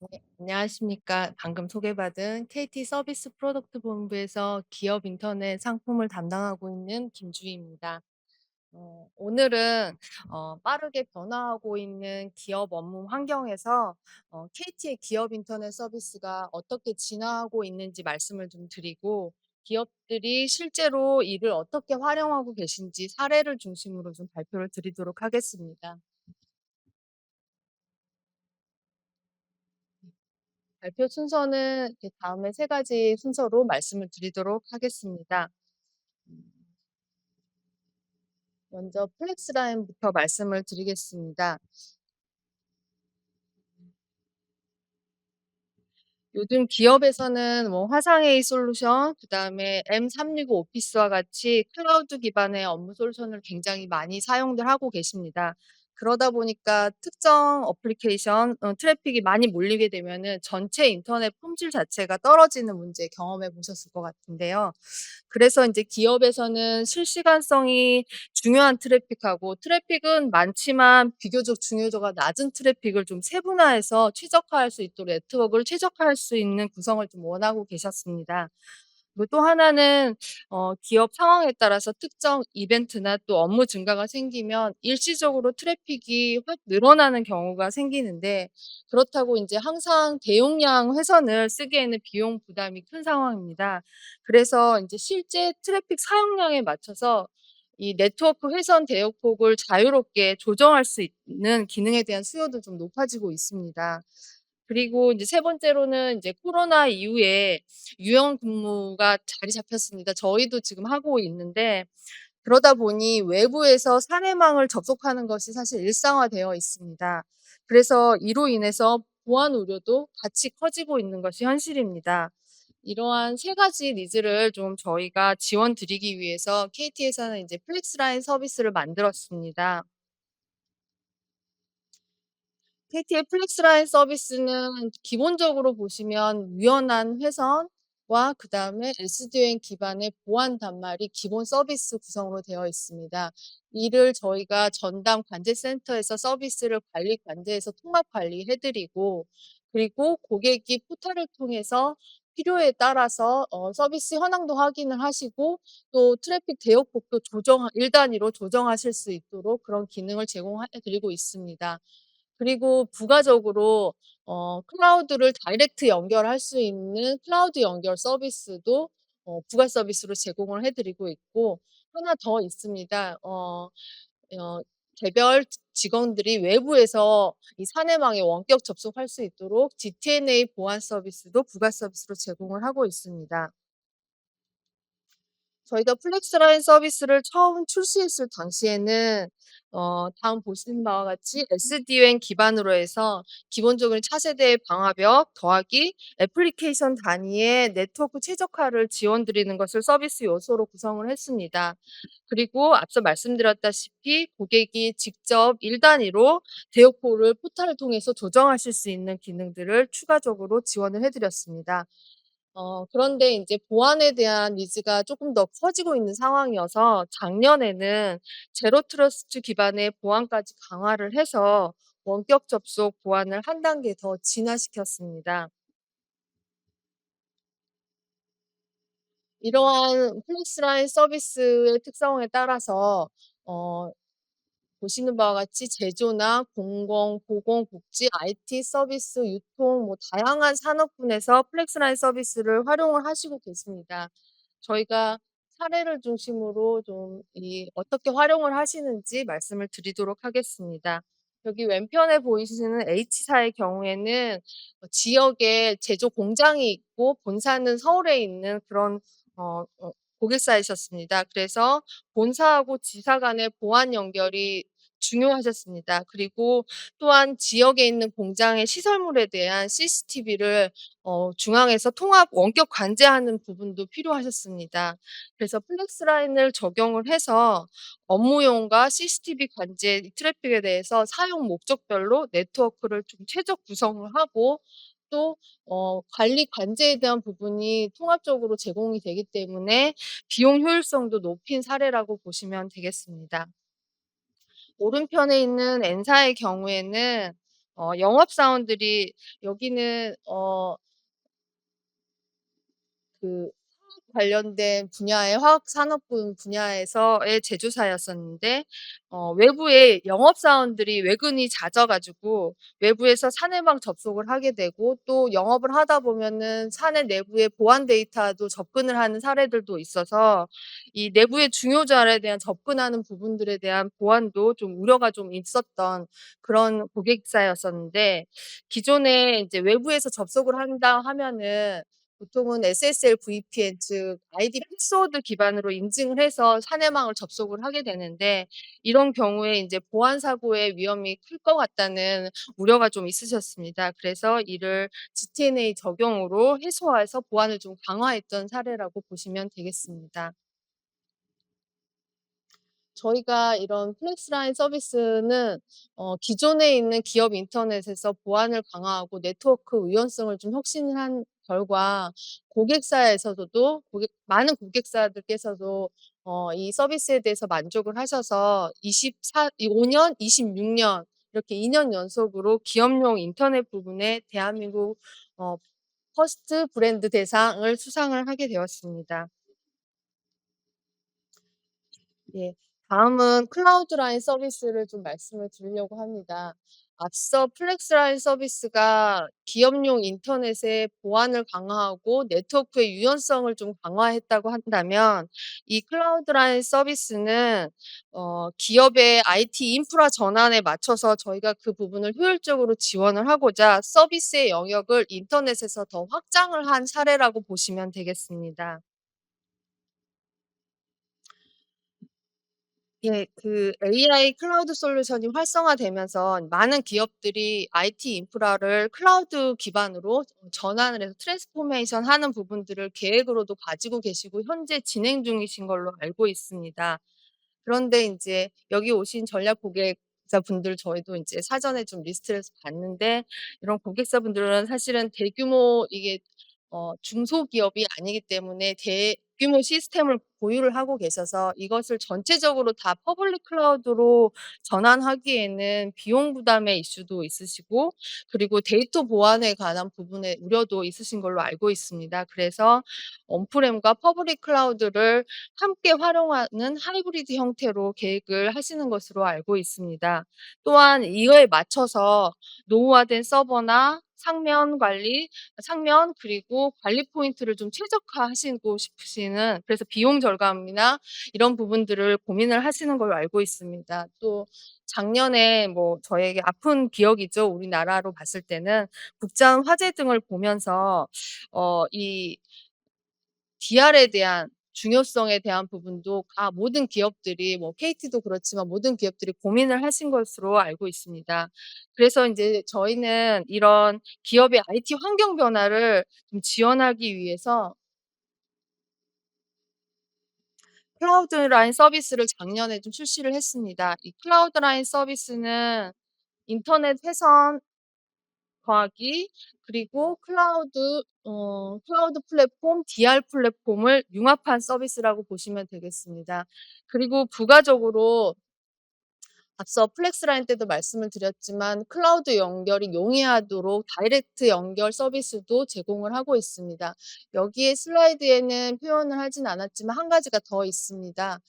네, 안녕하십니까. 방금 소개받은 KT 서비스 프로덕트 본부에서 기업 인터넷 상품을 담당하고 있는 김주희입니다. 오늘은 빠르게 변화하고 있는 기업 업무 환경에서 KT의 기업 인터넷 서비스가 어떻게 진화하고 있는지 말씀을 좀 드리고, 기업들이 실제로 이를 어떻게 활용하고 계신지 사례를 중심으로 좀 발표를 드리도록 하겠습니다. 발표 순서는 이렇게 다음에 세 가지 순서로 말씀을 드리도록 하겠습니다. 음, 먼저 플렉스라인부터 말씀을 드리겠습니다. 요즘 기업에서는 뭐 화상회의 솔루션, 그다음에 M365 오피스와 같이 클라우드 기반의 업무 솔루션을 굉장히 많이 사용들 하고 계십니다. 그러다 보니까 특정 어플리케이션 트래픽이 많이 몰리게 되면은 전체 인터넷 품질 자체가 떨어지는 문제 경험해 보셨을 것 같은데요. 그래서 인제 기업에서는 실시간성이 중요한 트래픽하고, 트래픽은 많지만 비교적 중요도가 낮은 트래픽을 좀 세분화해서 최적화할 수 있도록 네트워크를 최적화할 수 있는 구성을 좀 원하고 계셨습니다. 그리고 또 하나는 기업 상황에 따라서 특정 이벤트나 또 업무 증가가 생기면 일시적으로 트래픽이 확 늘어나는 경우가 생기는데, 그렇다고 인제 항상 대용량 회선을 쓰기에는 비용 부담이 큰 상황입니다. 그래서 인제 실제 트래픽 사용량에 맞춰서 이 네트워크 회선 대역폭을 자유롭게 조정할 수 있는 기능에 대한 수요도 좀 높아지고 있습니다. 그리고 인제 세 번째로는 인제 코로나 이후에 유연 근무가 자리 잡혔습니다. 저희도 지금 하고 있는데, 그러다 보니 외부에서 사내망을 접속하는 것이 사실 일상화되어 있습니다. 그래서 이로 인해서 보안 우려도 같이 커지고 있는 것이 현실입니다. 이러한 세 가지 니즈를 좀 저희가 지원 드리기 위해서 KT에서는 이제 플렉스라인 서비스를 만들었습니다. KT의 플렉스라인 서비스는 기본적으로 보시면 유연한 회선과 그다음에 SDN 기반의 보안 단말이 기본 서비스 구성으로 되어 있습니다. 이를 저희가 전담 관제센터에서 서비스를 관제해서 통합 관리해 드리고, 그리고 고객이 포털을 통해서 필요에 따라서 서비스 현황도 확인을 하시고, 또 트래픽 대역폭도 1 단위로 조정하실 수 있도록 그런 기능을 제공해 드리고 있습니다. 그리고 부가적으로 클라우드를 다이렉트 연결할 수 있는 클라우드 연결 서비스도 부가 서비스로 제공을 해 드리고 있고, 하나 더 있습니다. 어 개별 직원들이 외부에서 이 사내망에 원격 접속할 수 있도록 GTNA 보안 서비스도 부가 서비스로 제공을 하고 있습니다. 저희가 플렉스라인 서비스를 처음 출시했을 당시에는 다음 보시는 바와 같이 SDN 기반으로 해서 기본적으로 차세대 방화벽 더하기 애플리케이션 단위의 네트워크 최적화를 지원 드리는 것을 서비스 요소로 구성을 했습니다. 그리고 앞서 말씀드렸다시피 고객이 직접 1 단위로 대역폭을 포탈을 통해서 조정하실 수 있는 기능들을 추가적으로 지원을 해 드렸습니다. 그런데 인제 보안에 대한 니즈가 쪼끔 더 커지고 있는 상황이어서 작년에는 제로 트러스트 기반의 보안까지 강화를 해서 원격 접속 보안을 한 단계 더 진화시켰습니다. 이러한 플렉스라인 서비스의 특성에 따라서 어 보시는 바와 같이 제조나 공공, 보건, 복지, IT 서비스, 유통 뭐 다양한 산업군에서 플렉스라인 서비스를 활용을 하시고 계십니다. 저희가 사례를 중심으로 좀 어떻게 활용을 하시는지 말씀을 드리도록 하겠습니다. 여기 왼편에 보이시는 H사의 경우에는 지역에 제조 공장이 있고 본사는 서울에 있는 그런 고객사이셨습니다. 그래서 본사하고 지사 간의 보안 연결이 중요하셨습니다. 그리고 또한 지역에 있는 공장의 시설물에 대한 CCTV를 중앙에서 통합 원격 관제하는 부분도 필요하셨습니다. 그래서 플렉스라인을 적용을 해서 업무용과 CCTV 관제 트래픽에 대해서 사용 목적별로 네트워크를 좀 최적 구성을 하고, 또 관리 관제에 대한 부분이 통합적으로 제공이 되기 때문에 비용 효율성도 높인 사례라고 보시면 되겠습니다. 오른편에 있는 N사의 경우에는 영업사원들이 여기는 그 관련된 분야의 화학산업군 분야에서의 제조사였었는데 외부에 영업사원들이 외근이 잦아 가지고 외부에서 사내방 접속을 하게 되고 또 영업을 하다 보면은 사내 내부의 보안 데이터도 접근을 하는 사례들도 있어서 이 내부의 중요자에 대한 접근하는 부분들에 대한 보안도 좀 우려가 좀 있었던 그런 고객사였었는데 기존에 인제 외부에서 접속을 한다 하면은 보통은 SSL VPN 즉 아이디 패스워드 기반으로 인증을 해서 사내망을 접속을 하게 되는데 이런 경우에 인제 보안 사고의 위험이 클 것 같다는 우려가 좀 있으셨습니다. 그래서 이를 GTNA 적용으로 해소해서 보안을 좀 강화했던 사례라고 보시면 되겠습니다. 저희가 이런 플렉스라인 서비스는 기존에 있는 기업 인터넷에서 보안을 강화하고 네트워크 유연성을 좀 혁신을 한 결과 고객사에서도 많은 고객사들께서도 이 서비스에 대해서 만족을 하셔서 5년, 26년 이렇게 2년 연속으로 기업용 인터넷 부분에 대한민국 어 퍼스트 브랜드 대상을 수상을 하게 되었습니다. 예. 다음은 클라우드라인 서비스를 좀 말씀을 드리려고 합니다. 앞서 플렉스라인 서비스가 기업용 인터넷의 보안을 강화하고 네트워크의 유연성을 좀 강화했다고 한다면 이 클라우드라인 서비스는 기업의 IT 인프라 전환에 맞춰서 저희가 그 부분을 효율적으로 지원을 하고자 서비스의 영역을 인터넷에서 더 확장을 한 사례라고 보시면 되겠습니다. 예. 그 AI 클라우드 솔루션이 활성화되면서 많은 기업들이 IT 인프라를 클라우드 기반으로 전환을 해서 트랜스포메이션 하는 부분들을 계획으로도 가지고 계시고 현재 진행 중이신 걸로 알고 있습니다. 그런데 인제 여기 오신 전략 고객자분들 저희도 인제 사전에 좀 리스트를 해서 봤는데 이런 고객사분들은 사실은 대규모 이게 중소기업이 아니기 때문에 대규모 시스템을 보유를 하고 계셔서 이것을 전체적으로 다 퍼블릭 클라우드로 전환하기에는 비용 부담의 이슈도 있으시고 그리고 데이터 보안에 관한 부분에 우려도 있으신 걸로 알고 있습니다. 그래서 온프렘과 퍼블릭 클라우드를 함께 활용하는 하이브리드 형태로 계획을 하시는 것으로 알고 있습니다. 또한 이거에 맞춰서 노후화된 서버나 상면 그리고 관리 포인트를 좀 최적화하시고 싶으시는 그래서 비용 절감이나 이런 부분들을 고민을 하시는 걸로 알고 있습니다. 또 작년에 뭐 저에게 아픈 기억이죠. 우리나라로 봤을 때는 국장 화재 등을 보면서 이 DR에 대한 중요성에 대한 부분도 모든 기업들이 뭐 KT도 그렇지만 모든 기업들이 고민을 하신 것으로 알고 있습니다. 그래서 인제 저희는 이런 기업의 IT 환경 변화를 좀 지원하기 위해서 클라우드라인 서비스를 작년에 좀 출시를 했습니다. 이 클라우드라인 서비스는 인터넷 회선 더하기 그리고 클라우드 플랫폼, DR 플랫폼을 융합한 서비스라고 보시면 되겠습니다. 그리고 부가적으로 앞서 플렉스라인 때도 말씀을 드렸지만 클라우드 연결이 용이하도록 다이렉트 연결 서비스도 제공을 하고 있습니다. 여기에 슬라이드에는 표현을 하진 않았지만 한 가지가 더 있습니다.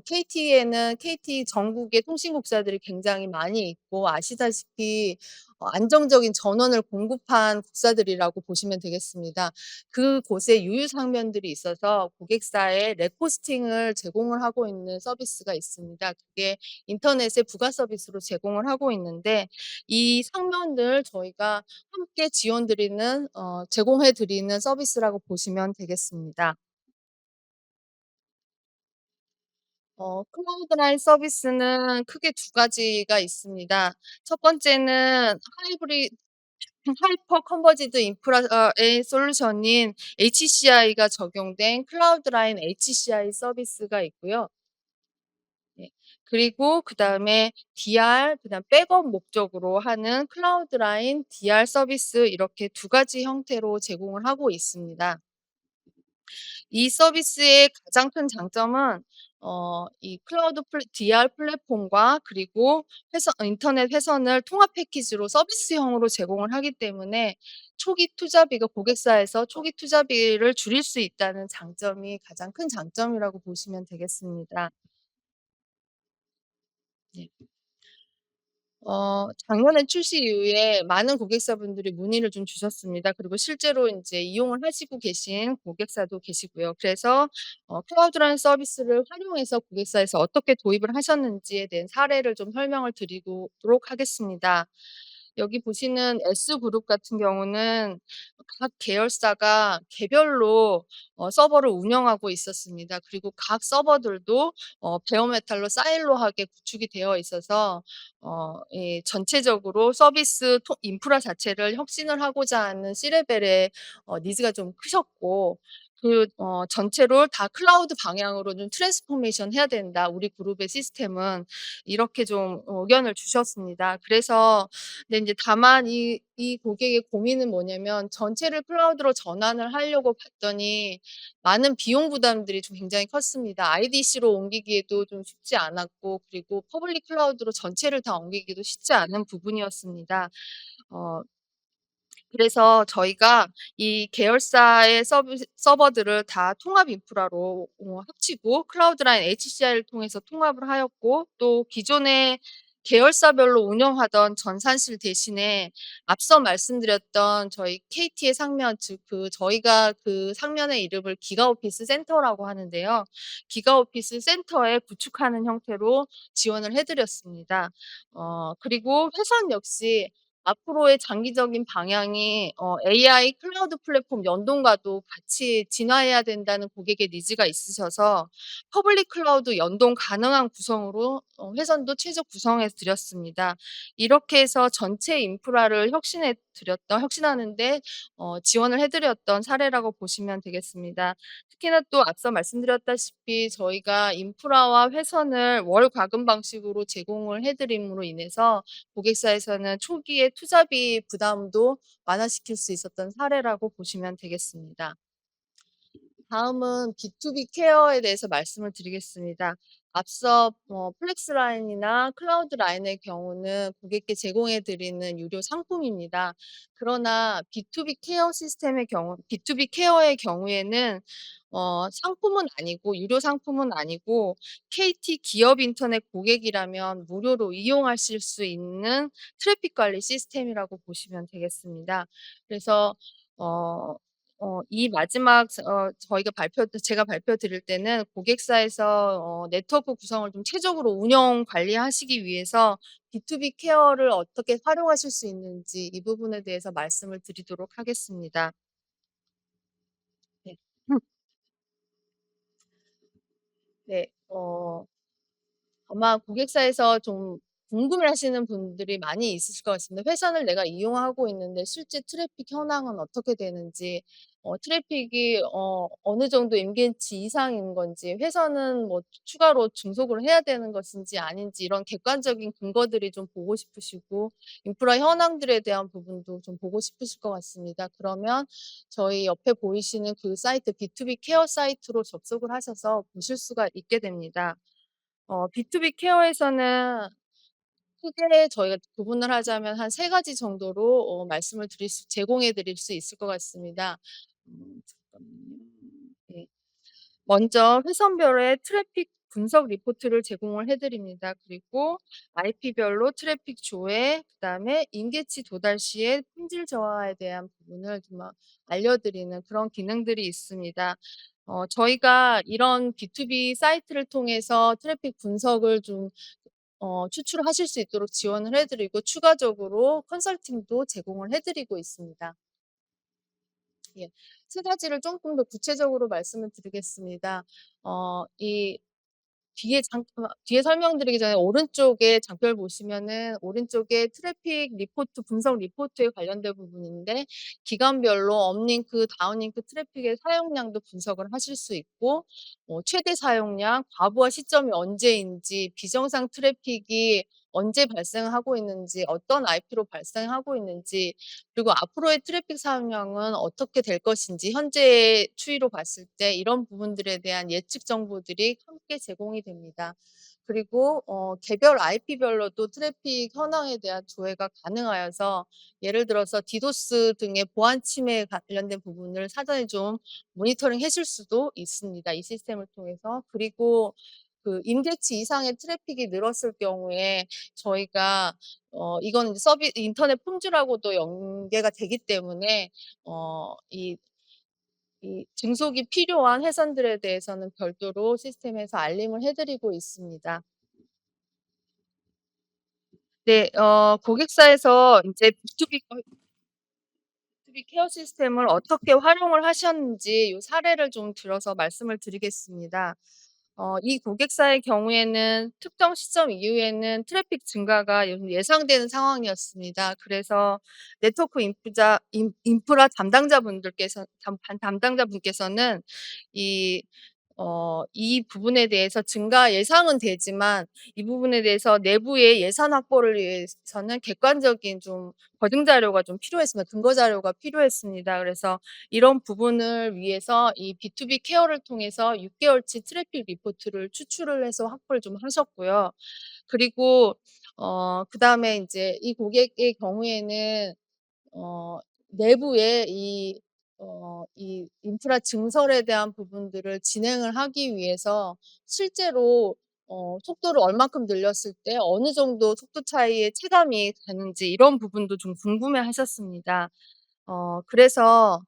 KT에는 KT 전국의 통신국사들이 굉장히 많이 있고 아시다시피 안정적인 전원을 공급한 국사들이라고 보시면 되겠습니다. 그곳에 유유상면들이 있어서 고객사에 랩호스팅을 제공을 하고 있는 서비스가 있습니다. 그게 인터넷의 부가 서비스로 제공을 하고 있는데 이 상면을 저희가 함께 지원 드리는 제공해 드리는 서비스라고 보시면 되겠습니다. 클라우드라인 서비스는 크게 두 가지가 있습니다. 첫 번째는 하이퍼 컨버지드 인프라의 솔루션인 HCI가 적용된 클라우드라인 HCI 서비스가 있고요. 네. 그리고 그다음에 DR 그다음 백업 목적으로 하는 클라우드 라인 DR 서비스 이렇게 두 가지 형태로 제공을 하고 있습니다. 이 서비스의 가장 큰 장점은 이 클라우드 DR 플랫폼과 그리고 인터넷 회선을 통합 패키지로 서비스형으로 제공을 하기 때문에 초기 투자비가 고객사에서 초기 투자비를 줄일 수 있다는 장점이 가장 큰 장점이라고 보시면 되겠습니다. 네. 작년에 출시 이후에 많은 고객사분들이 문의를 좀 주셨습니다. 그리고 실제로 인제 이용을 하시고 계신 고객사도 계시고요. 그래서 클라우드라는 서비스를 활용해서 고객사에서 어떻게 도입을 하셨는지에 대한 사례를 좀 설명을 드리도록 하겠습니다. 여기 보시는 S그룹 같은 경우는 각 계열사가 개별로 서버를 운영하고 있었습니다. 그리고 각 서버들도 베어메탈로 사일로하게 구축이 되어 있어서 이 전체적으로 서비스 인프라 자체를 혁신을 하고자 하는 C레벨의 니즈가 좀 크셨고 전체를 다 클라우드 방향으로 좀 트랜스포메이션 해야 된다. 우리 그룹의 시스템은. 이렇게 좀 의견을 주셨습니다. 그래서 근데 인제 다만 이 고객의 고민은 뭐냐면 전체를 클라우드로 전환을 하려고 봤더니 많은 비용 부담들이 좀 굉장히 컸습니다. IDC로 옮기기에도 좀 쉽지 않았고 그리고 퍼블릭 클라우드로 전체를 다 옮기기도 쉽지 않은 부분이었습니다. 어 그래서 저희가 이 계열사의 서버들을 다 통합 인프라로 합치고 클라우드라인 HCI를 통해서 통합을 하였고 또 기존의 계열사별로 운영하던 전산실 대신에 앞서 말씀드렸던 저희 KT의 상면 즉 저희가 그 상면의 이름을 기가오피스 센터라고 하는데요. 기가오피스 센터에 구축하는 형태로 지원을 해 드렸습니다. 그리고 회선 역시 앞으로의 장기적인 방향이 AI 클라우드 플랫폼 연동과도 같이 진화해야 된다는 고객의 니즈가 있으셔서 퍼블릭 클라우드 연동 가능한 구성으로 회선도 최적 구성해 드렸습니다. 이렇게 해서 전체 인프라를 혁신하는 데 지원을 해 드렸던 사례라고 보시면 되겠습니다. 특히나 또 앞서 말씀드렸다시피 저희가 인프라와 회선을 월 과금 방식으로 제공을 해 드림으로 인해서 고객사에서는 초기에 투자비 부담도 완화시킬 수 있었던 사례라고 보시면 되겠습니다. 다음은 B2B 케어에 대해서 말씀을 드리겠습니다. 앞서 플렉스라인이나 클라우드라인의 경우는 고객께 제공해 드리는 유료 상품입니다. 그러나 B2B 케어의 경우에는 상품은 아니고 유료 상품은 아니고 KT 기업 인터넷 고객이라면 무료로 이용하실 수 있는 트래픽 관리 시스템이라고 보시면 되겠습니다. 그래서 어 이 마지막 제가 발표 드릴 때는 고객사에서 네트워크 구성을 좀 최적으로 운영 관리하시기 위해서 B2B 케어를 어떻게 활용하실 수 있는지 이 부분에 대해서 말씀을 드리도록 하겠습니다. 네. 네. 아마 고객사에서 좀 궁금해하시는 분들이 많이 있으실 것 같습니다. 회선을 내가 이용하고 있는데 실제 트래픽 현황은 어떻게 되는지, 트래픽이 어느 정도 임계치 이상인 건지, 회선은 뭐 추가로 중속을 해야 되는 것인지 아닌지 이런 객관적인 근거들이 좀 보고 싶으시고 인프라 현황들에 대한 부분도 좀 보고 싶으실 것 같습니다. 그러면 저희 옆에 보이시는 그 사이트 B2B 케어 사이트로 접속을 하셔서 보실 수가 있게 됩니다. B2B 케어에서는 크게 저희가 구분을 하자면 한 3 가지 정도로 말씀을 제공해 드릴 수 있을 것 같습니다. 잠깐만요. 네. 먼저 회선별의 트래픽 분석 리포트를 제공을 해 드립니다. 그리고 IP별로 트래픽 조회, 그다음에 임계치 도달 시의 품질 저하에 대한 부분을 좀 알려 드리는 그런 기능들이 있습니다. 저희가 이런 B2B 사이트를 통해서 트래픽 분석을 좀 추출하실 수 있도록 지원을 해 드리고 추가적으로 컨설팅도 제공을 해 드리고 있습니다. 예. 3 가지를 쪼끔 더 구체적으로 말씀을 드리겠습니다. 이 뒤에 설명드리기 전에 오른쪽에 장표를 보시면은 오른쪽에 트래픽 리포트 분석 리포트에 관련된 부분인데 기간별로 업링크, 다운링크 트래픽의 사용량도 분석을 하실 수 있고 최대 사용량, 과부하 시점이 언제인지, 비정상 트래픽이 언제 발생하고 있는지, 어떤 IP로 발생하고 있는지, 그리고 앞으로의 트래픽 상황은 어떻게 될 것인지 현재의 추이로 봤을 때 이런 부분들에 대한 예측 정보들이 함께 제공이 됩니다. 그리고 개별 IP별로도 트래픽 현황에 대한 조회가 가능하여서 예를 들어서 디도스 등의 보안 침해에 관련된 부분을 사전에 좀 모니터링 해줄 수도 있습니다, 이 시스템을 통해서. 그리고 그 임계치 이상의 트래픽이 늘었을 경우에 저희가 이거는 이제 인터넷 품질하고도 연계가 되기 때문에 이 증속이 필요한 회선들에 대해서는 별도로 시스템에서 알림을 해 드리고 있습니다. 네. 고객사에서 인제 B2B 케어 시스템을 어떻게 활용을 하셨는지 요 사례를 좀 들어서 말씀을 드리겠습니다. 이 고객사의 경우에는 특정 시점 이후에는 트래픽 증가가 예상되는 상황이었습니다. 그래서 네트워크 인프라 담당자분께서는 이 이 부분에 대해서 증가 예상은 되지만 이 부분에 대해서 내부의 예산 확보를 위해서는 객관적인 좀 거증 자료가 좀 필요했습니다. 근거 자료가 필요했습니다. 그래서 이런 부분을 위해서 이 B2B 케어를 통해서 6 개월치 트래픽 리포트를 추출을 해서 확보를 좀 하셨고요. 그리고 그다음에 인제 이 고객의 경우에는 어 내부에 이 인프라 증설에 대한 부분들을 진행을 하기 위해서 실제로 속도를 얼만큼 늘렸을 때 어느 정도 속도 차이의 체감이 되는지 이런 부분도 좀 궁금해하셨습니다. 그래서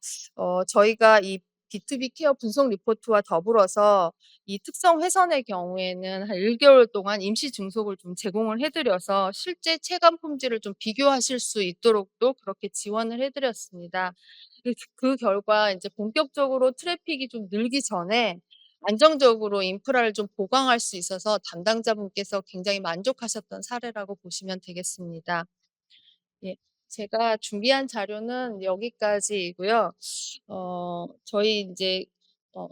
저희가 이 B2B 케어 분석 리포트와 더불어서 이 특성 훼손의 경우에는 한 1 개월 동안 임시 증속을 좀 제공을 해 드려서 실제 체감 품질을 좀 비교하실 수 있도록도 그렇게 지원을 해 드렸습니다. 그 결과 인제 본격적으로 트래픽이 좀 늘기 전에 안정적으로 인프라를 좀 보강할 수 있어서 담당자분께서 굉장히 만족하셨던 사례라고 보시면 되겠습니다. 예. 제가 준비한 자료는 여기까지이고요. 저희 인제 어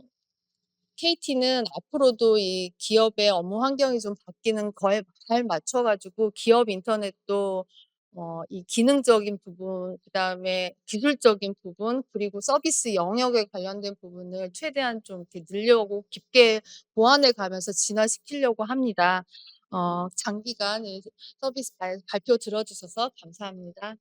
KT는 앞으로도 이 기업의 업무 환경이 좀 바뀌는 거에 잘 맞춰 가지고 기업 인터넷도 이 기능적인 부분, 그다음에 기술적인 부분, 그리고 서비스 영역에 관련된 부분을 최대한 좀 이렇게 늘려고 깊게 보완해 가면서 진화시키려고 합니다. 장기간 이 서비스 발표 들어 주셔서 감사합니다.